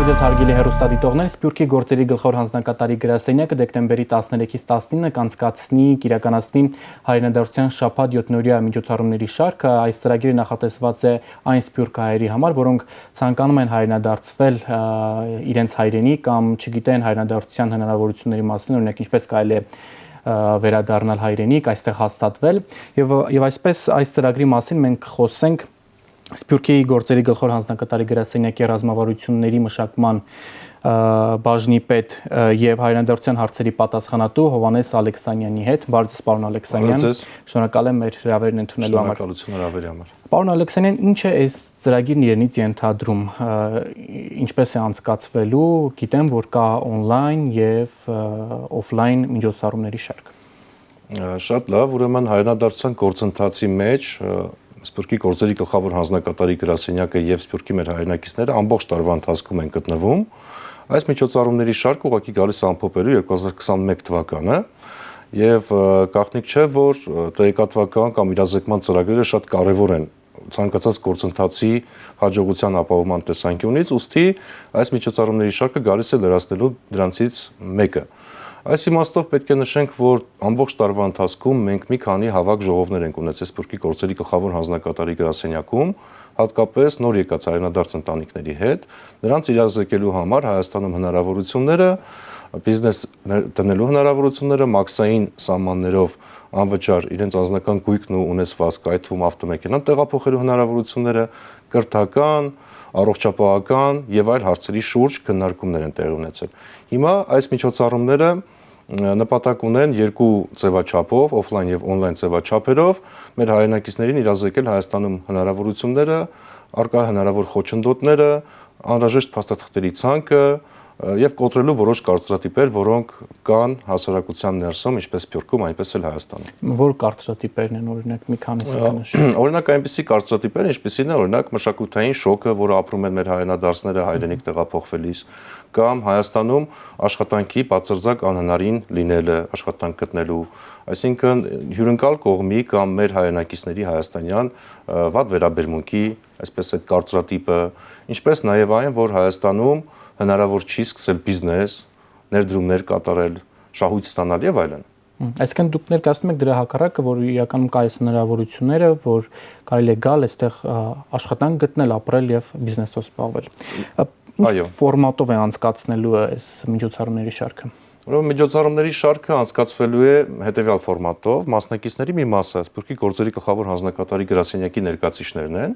Ձեզ հարգելի հեռուստադիտողներ, Սփյուռքի գործերի գլխավոր հանձնակատարի գրասենյակը դեկտեմբերի 13-ից 19-ը կանցկացնի իրականացնի հայրենադարձության շաբաթ 7-օրյա միջոցառումների շարքը։ Այս ծրագիրը նախատեսված է այն սփյուռքահայերի համար, որոնք ցանկանում են հայրենադարձվել իրենց հայրենի կամ չգիտեն հայրենադարձության հնարավորությունների մասին, օրինակ ինչպես կարելի է վերադառնալ հայրենիք, այստեղ հաստատվել եւ այսպես այս ծրագրի մասին մենք խոսենք Սփյուռքի գործերի գլխավոր հանձնակատարի գրասենյակի ռազմավարությունների մշակման բաժնի պետ եւ հայրենադարձության հարցերի պատասխանատու Հովհաննես Ալեքսանյանի հետ։ Բարև ձեզ, պարոն Ալեքսանյան։ Շնորհակալ եմ մեր հրավերն ընդունելու համար։ Շնորհակալություն հրավերի համար։ Պարոն Ալեքսանյան, ինչ է այս ծրագիրն իրենից ենթադրում, ինչպես է անցկացվելու, գիտեմ, որ կա on-line եւ off-line միջոցառումների շարք։ Շատ լավ, ուրեմն հայրենադարձության գործընթացի մեջ Սփյուռքի գործերի գլխավոր հանձնակատարի գրասենյակը եւ Սփյուռքի մեր հայրենակիցները ամբողջ տարվա ընթացքում են գտնվում։ Այս միջոցառումների շարքը ուղղակի գալիս է ամփոփելու 2021 թվականը եւ գաղտնիք չէ, որ տեղեկատվական կամ իրազեկման ծրագրերը շատ կարեւոր են ցանկացած գործընթացի հաջողության ապահովման տեսանկյունից, ուստի այս միջոցառումների շարքը գալիս է լրացնելու դրանցից մեկը։ Այս իմաստով պետք է նշենք, որ ամբողջ տարվա ընթացքում մենք մի քանի հավաք ժողովներ ենք ունեցել Սփյուռքի գործերի գլխավոր հանձնակատարի գրասենյակում, հատկապես նոր եկած հայրենադարձ ընտանիքների հետ, նրանց իրազեկելու համար Հայաստանում հնարավորությունները, բիզնես դնելու հնարավորությունները, մաքսային սահմաններով անվճար իրենց անձնական գույքն ու ունեցվածքը, այդ թվում ավտոմեքենան տեղափոխելու հնարավորությունները, կրթական, առողջապահական եւ այլ հարցերի շուրջ քննարկումներ են տեղի ունեցել։ Հիմա այս միջոցառումները նպատակ ունեն երկու ձևաչափով, օֆլայն եւ օնլայն ձևաչափերով մեր հայրենակիցներին իրազեկել Հայաստանում հնարավորությունները, արկա հնարավոր խոչընդոտները, անհրաժեշտ փաստաթղթերի ցանկը եւ կոտրելու որոշ կարծրատիպեր, որոնք կան հասարակության ներսում, ինչպես Սփյուռքում, այնպես էլ Հայաստանում։ Որ կարծրատիպերն են, օրինակ մի քանիսը կնշեք։ Օրինակ այնպիսի կարծրատիպեր, ինչպիսին է օրինակ մշակութային շոկը, որը ապրում են մեր հայրենադարձները հայրենիք տեղափոխվելիս, կամ Հայաստանում աշխատանքի բացարձակ անհնարին լինելը, աշխատանք գտնելու, այսինքն հյուրընկալ կողմի կամ մեր հայրենակիցների հայաստանյան վատ վերաբերմունքի, այսպես այդ կարծրատիպը, ինչպես նաեւ այն, որ Հայաստանում հնարավոր չի սկսել բիզնես, ներդրումներ կատարել, շահույթ ստանալ եւ այլն։ Այսինքն դուք ներկայացնում եք դրա հակառակը, որ իրականում կա այս հնարավորությունները, որ կարելի է գալ այստեղ աշխատանք գտնել, ապրել եւ բիզնեսով զբաղվել։ Այո, ֆորմատով է անցկացնելու այս միջոցառումների շարքը։ Ուրեմն միջոցառումների շարքը անցկացվելու է հետեւյալ ֆորմատով, մասնակիցների մի մասը Սփյուռքի գործերի գլխավոր հանձնակատարի գրասենյակի ներկայացուցիչներն են,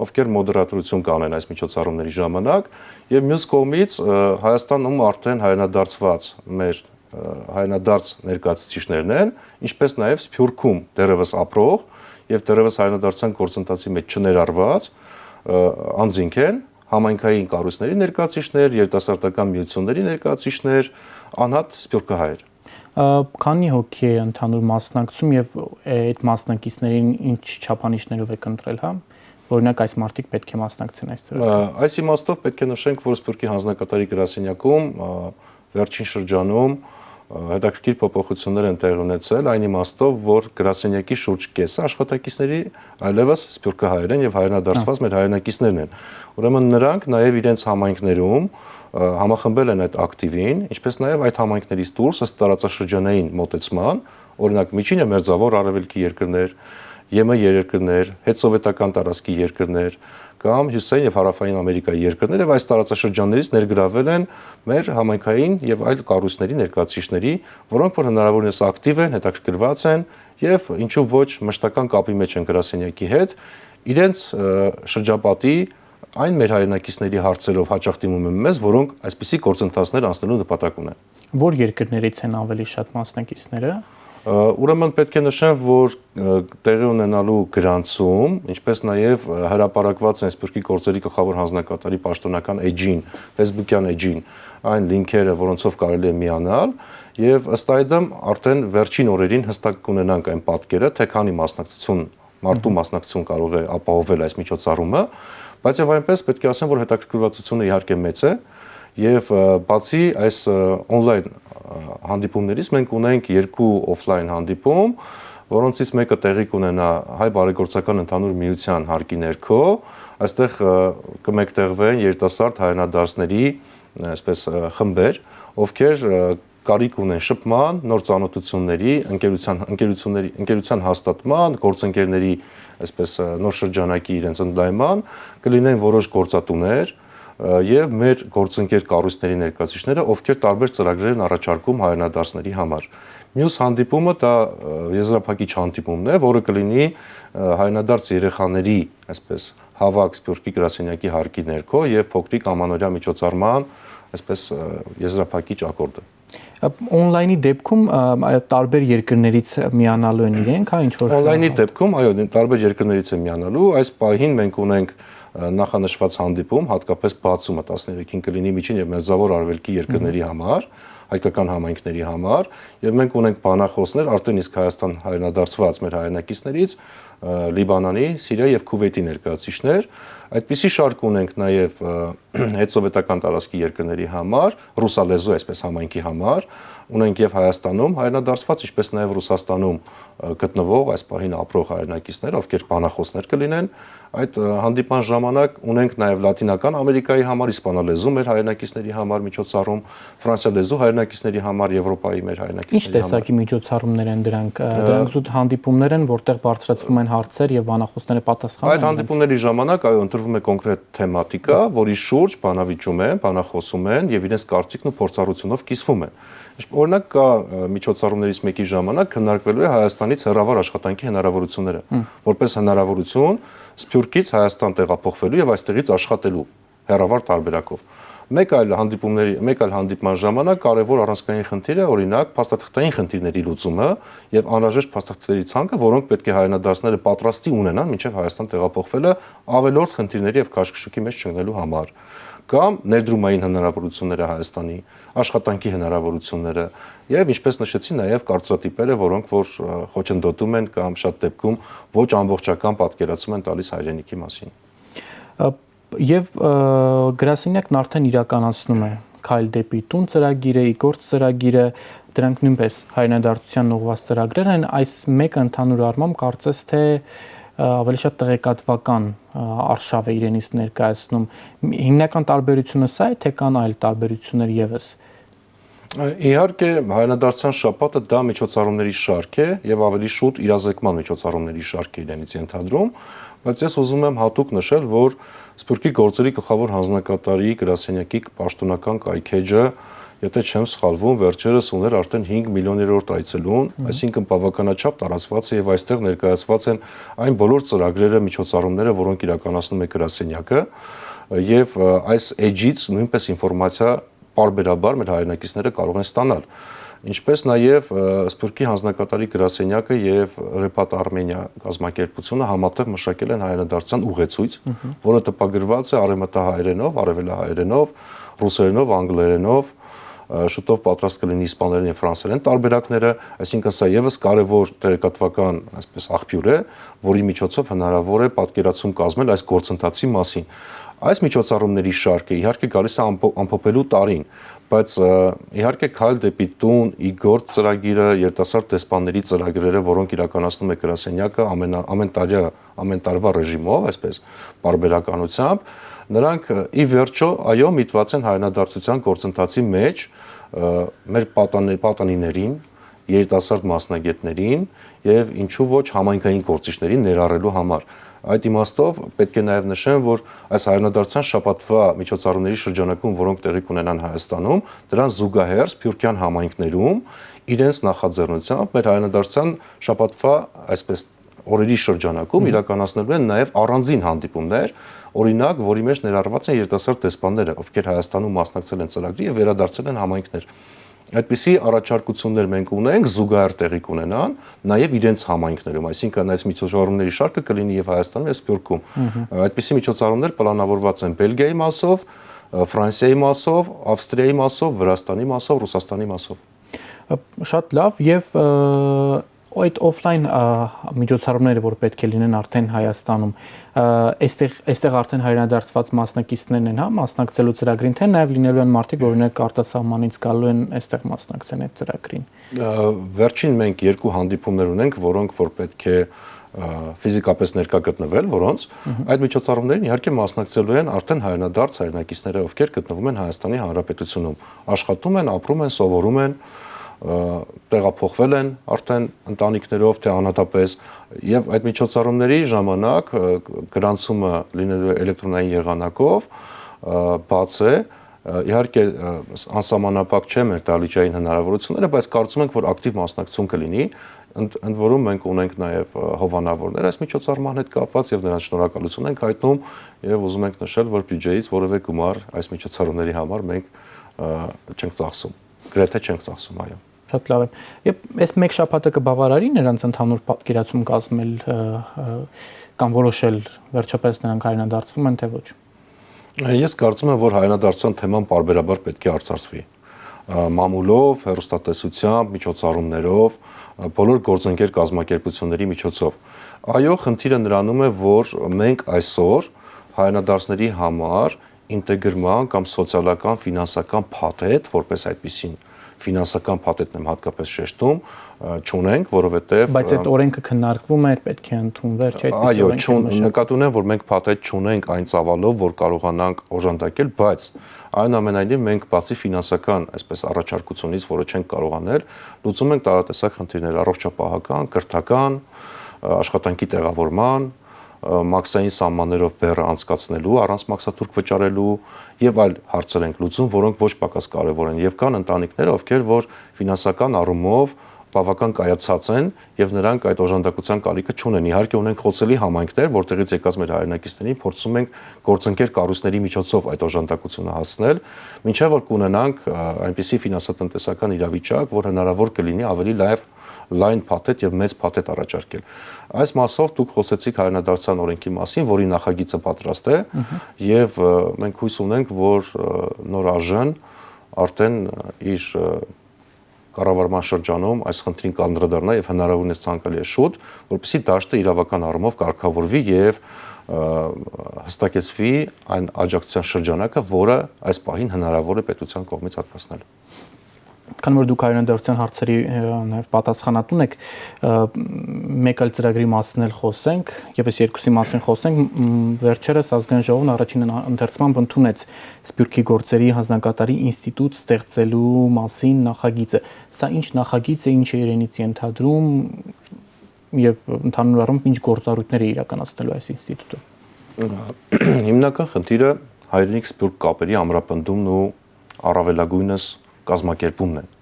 ովքեր մոդերատորություն կանեն այս միջոցառումների ժամանակ, եւ մյուս կողմից Հայաստանում արդեն հայրենադարձված մեր հայրենադարձ ներկայացուցիչներն են, ինչպես նաեւ Սփյուռքում դեռևս ապրող եւ դեռևս հայրենադարձության գործընթացի մեջ չներառված անձինք են, համայնքային կառույցների ներկայացուցիչներ, երիտասարդական միությունների ներկայացուցիչներ, անհատ սփյուռքահայեր։ Քանի հոգի է ընդհանուր մասնակցում եւ այդ մասնակիցներին ինչ չափանիշներով եք ընտրել, հա։ Օրինակ այս մարտիկ պետք է մասնակցեն այս ծրագրին։ Այս իմաստով պետք է նշենք, որ Սփյուռքի հանձնակատարի գրասենյակում վերջին շրջանում հետաքրքիր փոփոխություններ են տեղի ունեցել, այն իմաստով, որ գրասենյակի շուրջ կեսը աշխատակիցների այլևս սփյուռքահայեր են եւ հայրենադարձված մեր հայրենակիցներն են։ Ուրեմն նրանք նաեւ իրենց համայնքներում համախմբել են այդ ակտիվին, ինչպես նաեւ այդ համայնքներից դուրս ըստ տարածաշրջանային մոտեցման, օրինակ միջինը մերձավոր արևելքի երկրներ, ԵՄ երկրներ, հետսովետական տարածքի երկրներ կամ հյուսիսային եւ հարավային Ամերիկայի երկրներ եւ այս տարածաշրջաններից ներգրավել են մեր համայնքային եւ այլ կառույցների ներկայացուցիչների, որոնք որ հնարավորինս ակտիվ են, հետաքրքրված են եւ ինչու ոչ մշտական կապի մեջ են գրասենյակի հետ, իրենց շրջապատի այն մեր հայրենակիցների հարցերով հաճախ դիմում են մեզ, որոնք այսպիսի գործընթացներ անցնելու նպատակ ունեն։ Որ երկրներից են ավելի շատ մասնակիցները։ Ուրեմն պետք է նշեմ, որ տեղի ունենալու գրանցում, ինչպես նաև հրապարակված են Սփյուռքի գործերի գլխավոր հանձնակատարի պաշտոնական էջին, Facebook-յան էջին, այն լինքերը, որոնցով կարելի է միանալ, եւ ըստ այդմ արդեն վերջին օրերին հստակ կունենանք այն պատկերը, թե քանի մասնակցություն, մարտու մասնակցություն կարող է ապահովել այս միջոցառումը, բայց եւ այնպես պետք է ասեմ, որ հետաքրքրվածությունը իհարկե մեծ է եւ բացի այս on-line հանդիպումներից մենք ունենք երկու օֆլայն հանդիպում, որոնցից մեկը տեղի կունենա Հայ բարեգործական ընդհանուր միության հարկի ներքո, այստեղ կմեկտեղվեն երիտասարդ հայրենադարձների, այսպես խմբեր, ովքեր կարիք ունեն շփման, նոր ծանոթությունների, ընկերության հաստատման, գործընկերների, այսպես նոր շրջանակի իրենց ընդլայնման, կլինեն որոշ գործատուներ եւ մեր գործընկեր կառույցների ներկայացուցիչները, ովքեր տարբեր ծրագրեր են առաջարկում հայրենադարձների համար։ Մյուս հանդիպումը դա եզրափակիչ հանդիպումն է, որը կլինի հայրենադարձ երեխաների, այսպես հավաք Սփյուռքի գրասենյակի հարկի ներքո եւ փոքրիկ ամանորյա միջոցառման, այսպես եզրափակիչ ակորդը։ Օնլայնի դեպքում տարբեր երկրներից միանալու են իրենք, հա, ինչ որ Օնլայնի դեպքում, այո, տարբեր երկրներից են միանալու, այս պահին մենք ունենք նախանշված հանդիպում, հատկապես բացումը 13-ին կլինի միջին եւ մերձավոր արևելքի երկրների համար, հայկական համայնքների համար, եւ մենք ունենք բանախոսներ արդեն իսկ Հայաստան հայրենադարձված մեր հայրենակիցներից, Լիբանանի, Սիրիայի եւ Քուվեյթի ներկայացուցիչներ, այդպիսի շարք ունենք նաեւ հետսովետական տարածքի երկրների համար, ռուսալեզու այսպես համայնքի համար, ունենք եւ Հայաստանում հայրենադարձված, ինչպես նաեւ Ռուսաստանում գտնվող այս պահին ապրող հայրենակիցներ, ովքեր բանախոսներ կլինեն, այդ հանդիպան ժամանակ ունենք նաեւ Լատինական Ամերիկայի համար իսպանալեզու մեր հայրենակիցների համար միջոցառում, ֆրանսիալեզու հայրենակիցների համար, Եվրոպայի մեր հայրենակիցների համար։ Ինչ տեսակի միջոցառումներ են դրանք։ Դրանք զուտ հանդիպումներ են, որտեղ բարձրացվում են հարցեր եւ բանախոսները պատասխանում են։ Այդ հանդիպումների ժամանակ այո ընտրվում է կոնկրետ թեմատիկա, որի շուրջ բանավիճում են, բանախոսում են եւ իրենց կարծիքն ու փորձառությունով կիսվում են։ Օրինակ կա միջոցառումներից մեկի ժամանակ քննարկվելու է Հայաստանից հեռավար աշխատանքի հնարավորությունները, որպես հնարավորություն Սփյուռքից Հայաստան տեղափոխվելու եւ այստեղից աշխատելու հեռավար տարբերակով։ Մեկ այլ հանդիպման ժամանակ կարևոր առանցքային խնդիր է օրինակ փաստաթղթային խնդիրների լուծումը եւ անհրաժեշտ փաստաթղթերի ցանկը, որոնք պետք է հայրենադարձները պատրաստի ունենան մինչեւ Հայաստան տեղափոխվելը ավելորդ խնդիրների եւ քաշքշուկի մեջ չընկնելու համար կամ ներդրումային հնարավորությունները Հայաստանի, աշխատանքի հնարավորությունները եւ ինչպես նշեցի նաեւ կարծրատիպերը, որոնք որ խոչընդոտում են կամ շատ դեպքում ոչ ամբողջական պատկերացում են տալիս հայրենիքի մասին։ Եվ գրասենյակն արդեն իրականացնում է Քայլ դեպի տուն ծրագիրը, Իգործ ծրագիրը, դրանք նույնպես հայրենադարձության ուղղված ծրագրեր են, այս մեկը ընդհանուր առմամբ կարծես թե ավելի շատ տեղեկատվական արշավ է իրենից ներկայացնում։ Հիմնական տարբերությունը սա է, թե կան այլ տարբերություններ եւս։ Իհարկե հայրենադարձության շաբաթը դա միջոցառումների շարք է եւ ավելի շուտ իրազեկման միջոցառումների շարք է իրենից ենթադրում, բայց ես ուզում եմ հատուկ նշել, որ Սփյուռքի գործերի գլխավոր հանձնակատարի գրասենյակի պաշտոնական կայքեջը, եթե չեմ սխալվում, վերջերս ուներ արդեն 5 միլիոներորդ այցելուն, այսինքն բավականաչափ տարածված է եւ այստեղ ներկայացված են այն բոլոր ծրագրերը, միջոցառումները, որոնք իրականացնում է գրասենյակը, եւ այս էջից նույնպես ինֆորմացիա պարբերաբար մեր հայրենակիցները կարող են ստանալ։ Ինչպես նաև Սփյուռքի հանձնակատարի գրասենյակը եւ Ռեպատ Արմենիա կազմակերպությունը համատեղ մշակել են հայրենադարձության ուղեցույց, որը տպագրված է արևմտահայերենով, արևելահայերենով, ռուսերենով, անգլերենով, շուտով պատրաստ կլինի իսպաներեն եւ ֆրանսերեն տարբերակները, այսինքն սա եւս կարեւոր տեղեկատվական, այսպես աղբյուր է, որի միջոցով հնարավոր է պատկերացում կազմել այս գործընթացի մասին։ Այս միջոցառումների շարքը իհարկե գալիս է ամփոփելու տարին, բայց իհարկե Քայլ դեպի տուն, Իգործ ծրագիրը, երիտասարդ դեսպանների ծրագրերը, որոնք իրականացնում է գրասենյակը ամեն տարվա ռեժիմով, այսպես պարբերականությամբ, նրանք ի վերջո այո միտված են հայրենադարձության գործընթացի մեջ մեր պատանիներին, երիտասարդ մասնագետներին եւ ինչու ոչ համայնքային գործիչներին ներառելու համար։ Այդ իմաստով պետք է նաև նշեմ, որ այս հայրենադարձության շաբաթվա միջոցառումների շրջանակում, որոնք տեղի կունենան Հայաստանում, դրան զուգահեռ Սփյուռքյան համայնքներում իրենց նախաձեռնությամբ մեր հայրենադարձության շաբաթվա այսպես օրերի շրջանակում իրականացնելու են նաև առանձին հանդիպումներ, օրինակ, որի մեջ ներառված են երիտասարդ դեսպանները, ովքեր Հայաստանում մասնակցել են ծրագրի եւ վերադարձել են համայնքներ։ Այդպիսի առաջարկություններ մենք ունենք, զուգահեռ տեղի կունենան նաև իրենց համայնքներում, այսինքն այս միջոցառումների շարքը կլինի եւ Հայաստանում եւ Սփյուռքում։ Այդպիսի միջոցառումներ պլանավորված են Բելգիայի մասով, Ֆրանսիայի մասով, Ավստրիայի մասով, Վրաստանի մասով, Ռուսաստանի մասով։ Շատ լավ եւ այդ օֆլայն միջոցառումները, որ պետք է լինեն արդեն Հայաստանում, այստեղ արդեն հայրենադարձված մասնակիցներն են, հա, մասնակցելու ծրագրին, թե նաև լինելու են մարդիկ, որ օրինակ արտասահմանից գալու են այստեղ մասնակցեն այդ ծրագրին։ Վերջին մենք 2 հանդիպումներ ունենք, որոնք որ պետք է ֆիզիկապես ներկա գտնվել, որոնց այդ միջոցառումներին իհարկե մասնակցելու են արդեն հայրենադարձ հայրենակիցները, ովքեր գտնվում են Հայաստանի Հանրապետությունում, աշխատում են, ապրում են, սովորում են, տեղափոխվել են արդեն ընտանիքներով թե անհատապես, եւ այդ միջոցառումների ժամանակ գրանցումը լինելու էլեկտրոնային եղանակով բաց է, իհարկե անսահմանափակ չէ մեր դահլիճային հնարավորությունները, բայց կարծում ենք, որ ակտիվ մասնակցություն կլինի, ընդ որում մենք ունենք նաև հովանավորներ այս միջոցառման հետ կապված եւ նրանց շնորհակալություն ենք հայտնում եւ ուզում ենք նշել, որ բյուջեից որևէ գումար այս միջոցառումների համար մենք չենք ծախսում, գրեթե չենք ծախսում, այո։ Շատ լավ է։ Եվ այս մեկ շաբաթը կբավարարի նրանց ընդհանուր պատկերացում կազմել կամ որոշել վերջապես նրանք հայրենադարձվում են թե ոչ։ Ես կարծում եմ, որ հայրենադարձության թեման պարբերաբար պետք է արծարծվի մամուլով, հեռուստատեսությամբ, միջոցառումներով, բոլոր գործընկեր կազմակերպությունների միջոցով։ Այո, խնդիրը նրանում է, որ մենք այսօր հայրենադարձների համար ինտեգրման կամ սոցիալական ֆինանսական փաթեթ, որպես այդպիսին ֆինանսական փաթեթն եմ հատկապես շեշտում, չունենք, որովհետև բայց այդ օրենքը քննարկվում է, պետք է ընդունվեր, չէ՞, այո, նկատի ունեմ, որ մենք փաթեթ չունենք այն ծավալով, որ կարողանանք օժանդակել, բայց այնուամենայնիվ մենք բացի ֆինանսական, այսպես առաջարկությունից, որը չենք կարող անել, լուծում ենք տարատեսակ խնդիրներ, առողջապահական, կրթական, աշխատանքի տեղավորման, մաքսային սահմաններով բեռը անցկացնելու, առանց մաքսատուրք վճարելու եւ այլ հարցեր ենք լուծում, որոնք ոչ պակաս կարեւոր են եւ կան ընտանիքներ, ովքեր որ ֆինանսական առումով բավական կայացած են եւ նրանք այդ օժանդակության կարիքը չունեն։ Իհարկե ունենք խոցելի համայնքներ, որտեղից եկած մեր հայրենակիցներին փորձում ենք գործընկեր կառույցների միջոցով այդ օժանդակությունը հասնել, մինչեւ որ կունենանք այնպիսի ֆինանսատնտեսական իրավիճակ, որ հնարավոր կլինի ավելի լայն փաթեթ եւ մեծ փաթեթ առաջարկել։ Այս մասով դուք խոսեցիք հայրենադարձության օրենքի մասին, որի նախագիծը պատրաստ է եւ մենք հույս ունենք, որ նոր ԱԺ-ն արդեն իր կառավարման շրջանում այս խնդրին կանդրադառնա եւ հնարավորինս ցանկալի է շուտ, որպեսզի դաշտը իրավական առումով կարգավորվի եւ հստակեցվի այն աջակցության շրջանակը, որը այս պահին հնարավոր է պետության կողմից հատկացնել։ Քանի որ դուք հայրենադարձության հարցերի նաև պատասխանատուն եք, մեկ այլ ծրագրի մասին էլ խոսենք, եւս երկուսի մասին խոսենք, վերջերս ազգային ժողովն առաջին ընթերցմամբ ընդունեց Սփյուռքի գործերի հանձնակատարի ինստիտուտ ստեղծելու մասին նախագիծը։ Սա ինչ նախագիծ է, ինչ է իրենից ենթադրում եւ ընդհանուր առմամբ ինչ գործառույթներ է իրականացնելու այս ինստիտուտը։ Հիմնական խնդիրը հայրենիք սփյուռք կապերի ամրապնդումն ու առավելագույնս կազմակերպումն են։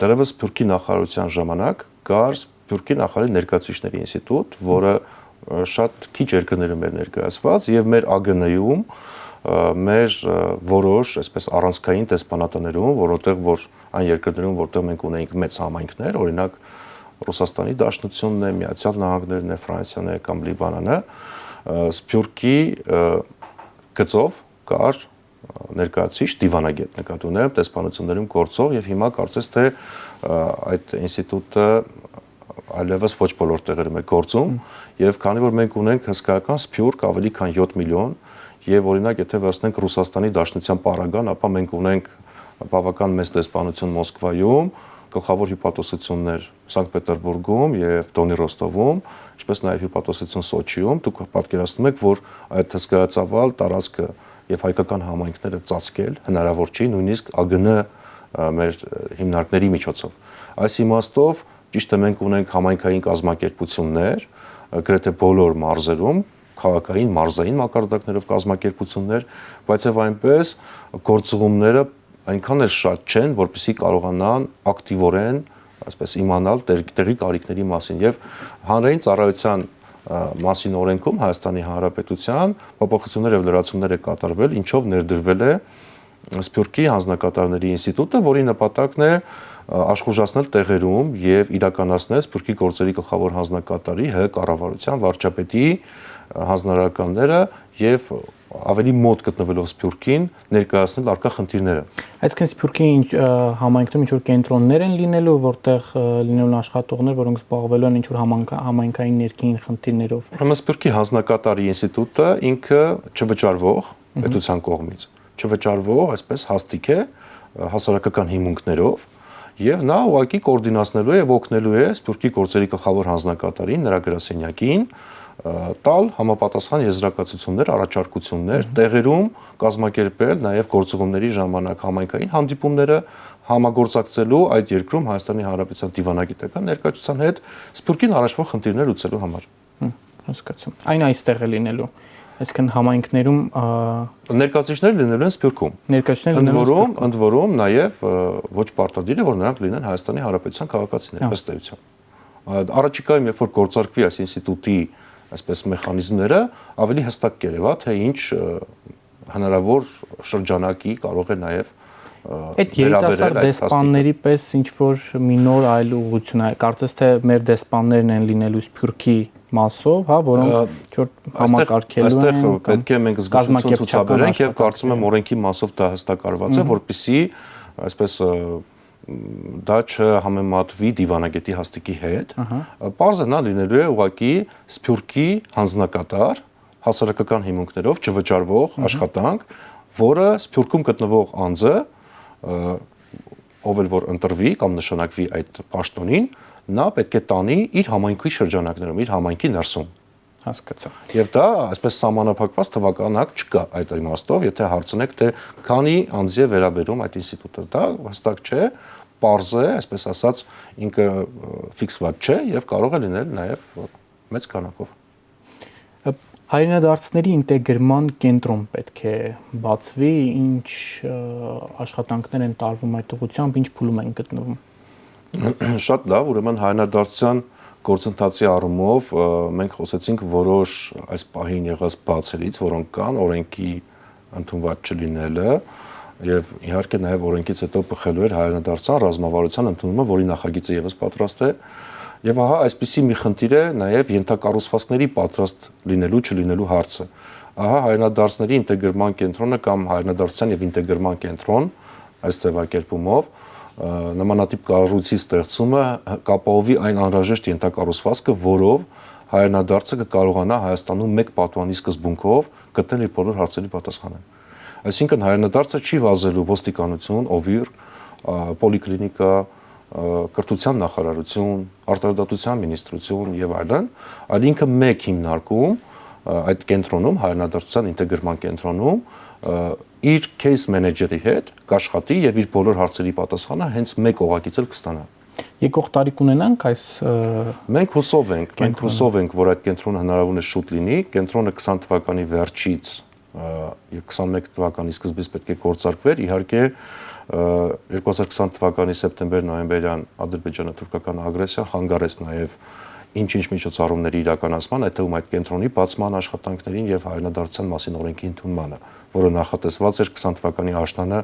Դեռևս Սփյուռքի նախարարության ժամանակ կար Սփյուռքի նախարարի ներկայացուցիչների ինստիտուտ, որը շատ քիչ երկրներում էր ներկայացված եւ մեր ԱԳՆ-ում մեր որոշ, այսպես առանցքային տեսփանատներում, որովհետեւ որ այն երկրներում, որտեղ մենք ունեինք մեծ համայնքներ, օրինակ Ռուսաստանի Դաշնությունն է, Միացյալ Նահանգներն է, Ֆրանսիան է կամ Լիբանանը, Սփյուռքի գծով կար ներկայացուցիչ դիվանագետ նկատի ունեմ տեսփանություններում գործող եւ հիմա կարծես թե այդ ինստիտուտը այլևս ոչ բոլոր տեղերում է գործում եւ քանի որ մենք ունենք հսկայական սփյուռք ավելի քան 7 միլիոն եւ օրինակ եթե վերցնենք Ռուսաստանի Դաշնության պարագան, ապա մենք ունենք բավական մեծ տեսփանություն Մոսկվայում, գլխավոր հյուպատոսություններ Սանկտ Պետերբուրգում եւ Դոնի Ռոստովում, ինչպես նաեւ հյուպատոսություն Սոչիում, դուք պատկերացնում եք, որ այդ հսկայածավալ տարածքը եւ հայկական համայնքները ծածկել հնարավոր չի նույնիսկ ԱԳՆ մեր հիմնարկների միջոցով։ Այս իմաստով ճիշտ է մենք ունենք համայնքային կազմակերպություններ, գրեթե բոլոր մարզերում, քաղաքային, մարզային մակարդակներով կազմակերպություններ, բայց եւ այնպես գործողումները այնքան էլ շատ չեն, որպեսզի կարողանան ակտիվորեն, այսպես իմանալ տեղի կարիքների մասին եւ հանրային ծառայության մասին օրենքում Հայաստանի Հանրապետության փոփոխություններ եւ լրացումներ է կատարվել, ինչով ներդրվել է Սփյուռքի հանձնակատարների ինստիտուտը, որի նպատակն է աշխուժացնել տեղերում եւ իրականացնել Սփյուռքի գործերի գլխավոր հանձնակատարի ՀՀ կառավարության վարչապետի հանձնարարականները եւ ավելի մոտ գտնվելով Սփյուռքին ներկայացնել արկա խնդիրները։ Այսինքն Սփյուռքի համայնքում ինչ-որ կենտրոններ են լինելու, որտեղ լինելու աշխատողներ, որոնք զբաղվելու են ինչ-որ համայնքային ներքին խնդիրներով։ Ուրեմն Սփյուռքի հանձնակատարի ինստիտուտը ինքը չվճարվող պետության կողմից, չվճարվող, այսպես հաստիկ է հասարակական հիմունքներով, եւ նա ուղղակի կոորդինացնելու է եւ օգնելու է Սփյուռքի գործերի գլխավոր հանձնակատարին, նրա գրասենյակին տալ համապատասխան եզրակացություններ, առաջարկություններ, տեղերում կազմակերպել նաև գործողումների ժամանակ համայնքային հանդիպումները համագործակցելու այդ երկրում Հայաստանի Հանրապետության դիվանագիտական ներկայացության հետ Սփյուռքին առաջվող խնդիրներ լուծելու համար։ Հասկացա։ Այն այստեղ է լինելու։ Այսինքն համայնքներում ներկայացուցիչներ լինելու են Սփյուռքում։ Ընդ որում նաև ոչ պարտադիր է, որ նրանք լինեն Հայաստանի Հանրապետության քաղաքացիներ, ըստ էության։ Առաջիկայում, երբ որ գործարկվի այս ինստիտուտի այսպես մեխանիզմները, ավելի հստակ կերևա, թե ինչ հնարավոր շրջանակի կարող է նաև այդ երիտասարդ դեսպանների պես ինչ որ մի նոր այլ ուղղություն է։ Կարծես թե մեր դեսպաններն են լինելու Սփյուռքի մասով, հա, որոնք համակարգելու են։ Այստեղ պետք է մենք զգուշություն ցուցաբերենք եւ կարծում եմ օրենքի մասով դա հստակարված է, որպեսզի այսպես դա չհամեմատվի դիվանագետի հաստիկի հետ։ Պարզը նա լինելու է ուղղակի Սփյուռքի հանձնակատար հասարակական հիմունքներով չվճարվող աշխատանք, որը Սփյուռքում գտնվող անձը ով էլ որ ընտրվի կամ նշանակվի այդ պաշտոնին, նա պետք է տանի իր համայնքի շրջանակներում, իր համայնքի ներսում։ Հասկացա։ Եվ դա այսպես սահմանափակված թվականակ չկա այդ իմաստով, եթե հարցնեք, թե քանի անձի է վերաբերում այդ ինստիտուտը, դա հստակ չէ, պարզ է, այսպես ասած, ինքը ֆիքսված չէ եւ կարող է լինել նաեւ մեծ քանակով։ Հայրենադարձների ինտեգրման կենտրոն պետք է բացվի, ինչ աշխատանքներ են տարվում այդ ուղղությամբ, ինչ փուլում են գտնվում։ Շատ լավ, ուրեմն հայրենադարձության գործընթացի առումով մենք խոսեցինք որոշ այս պահին եղած բացերից, որոնք կան օրենքի ընդունված չլինելը եւ իհարկե նաեւ օրենքից հետո բխելու էր հայրենադարձության ռազմավարության ընդունումը, որի նախագիծը եւս պատրաստ է։ Եվ ահա այսպիսի մի խնդիր է նաեւ ենթակառուցվածքների պատրաստ լինելու չլինելու հարցը։ Ահա հայրենադարձների ինտեգրման կենտրոնը կամ հայրենադարձության եւ ինտեգրման կենտրոն այս ձևակերպումով նմանատիպ կառույցի ստեղծումը կապահովի այն անհրաժեշտ ենթակառուցվածքը, որով հայրենադարձը կկարողանա Հայաստանում մեկ պատուանի սկզբունքով գտնել իր բոլոր հարցերի պատասխանը։ Այսինքն հայրենադարձը չի վազելու ոստիկանություն, ՕՎԻՌ, պոլիկլինիկա, կրթության նախարարություն, արտարադատության մինիստրություն եւ այլն, այլ ինքը մեկ հիմնարկում այդ կենտրոնում, հայրենադարձության ինտեգրման կենտրոնում իր case manager-ի հետ կաշխատի եւ իր բոլոր հարցերի պատասխանը հենց մեկ օղակից էլ կստանա։ Եկող տարի կունենանք այս մենք հուսով ենք, որ այդ կենտրոնը հնարավորինս շուտ լինի, կենտրոնը 20 թվականի վերջից եւ 21 թվականի սկզբից պետք է գործարկվեր, իհարկե 2020 թվականի սեպտեմբեր-նոյեմբերյան ադրբեջանա-թուրքական ագրեսիան խանգարեց նաեւ ինչ-ինչ միջոցառումների իրականացման, այդ թվում այդ կենտրոնի բացման աշխատանքներին եւ հայրենադարձության մասին օրենքի ընդունմանը, որը նախատեսված էր 20 թվականի աշնանը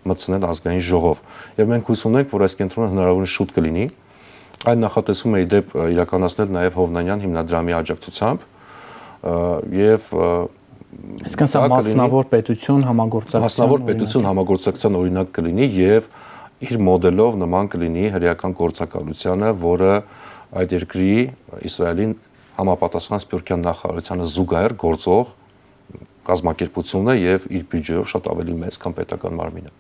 մտցնել ազգային ժողով։ Եվ մենք հույս ունենք, որ այս կենտրոնը հնարավորինս շուտ կլինի։ Այն նախատեսվում է իդեպ իրականացնել նաեւ Հովնանյան հիմնադրամի աջակցությամբ եւ այսինքն սա մասնավոր պետություն համագործակցության օրինակ կլինի եւ իր մոդելով նման կլինի հրեական գործակալությանը, որը այդ երկրի Իսրայելին համապատասխան Սփյուռքյան նախարարությանը զուգահեռ գործող կազմակերպություն է եւ իր բյուջեով շատ ավելի մեծ, քան պետական մարմինը։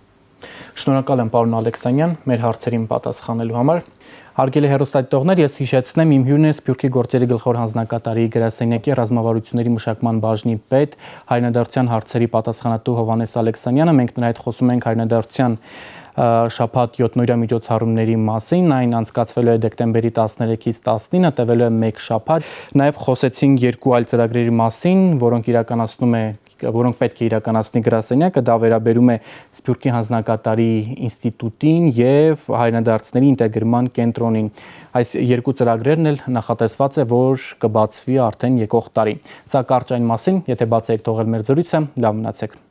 Շնորհակալ եմ պարոն Ալեքսանյան մեր հարցերին պատասխանելու համար։ Հարգելի հեռուստադիտողներ, ես հիշեցնեմ, իմ հյուրն է Սփյուռքի գործերի գլխավոր հանձնակատարի գրասենյակի ռազմավարությունների մշակման բաժնի պետ, հայրենադարձության հարցերի պատասխանատու Հովհաննես Ալեքսանյանը։ Մենք նրա հետ խոսում ենք հայրենադարձության շաբաթ 7-օրյա միջոցառումների մասին, այն անցկացվելու է դեկտեմբերի 13-ից 19-ը, տևելու է 1 շաբաթ։ Նաև խոսեցինք երկու այլ ծրագրերի մասին, որոնք պետք է իրականացնի գրասենյակը, դա վերաբերում է Սփյուռքի հանձնակատարի ինստիտուտին եւ հայրենադարձների ինտեգրման կենտրոնին։ Այս երկու ծրագրերն էլ նախատեսված է, որ կբացվի արդեն եկող տարի։ Սա կարճ այն մասին, եթե բաց եք թողել մեր զրույցը, լավ մնացեք։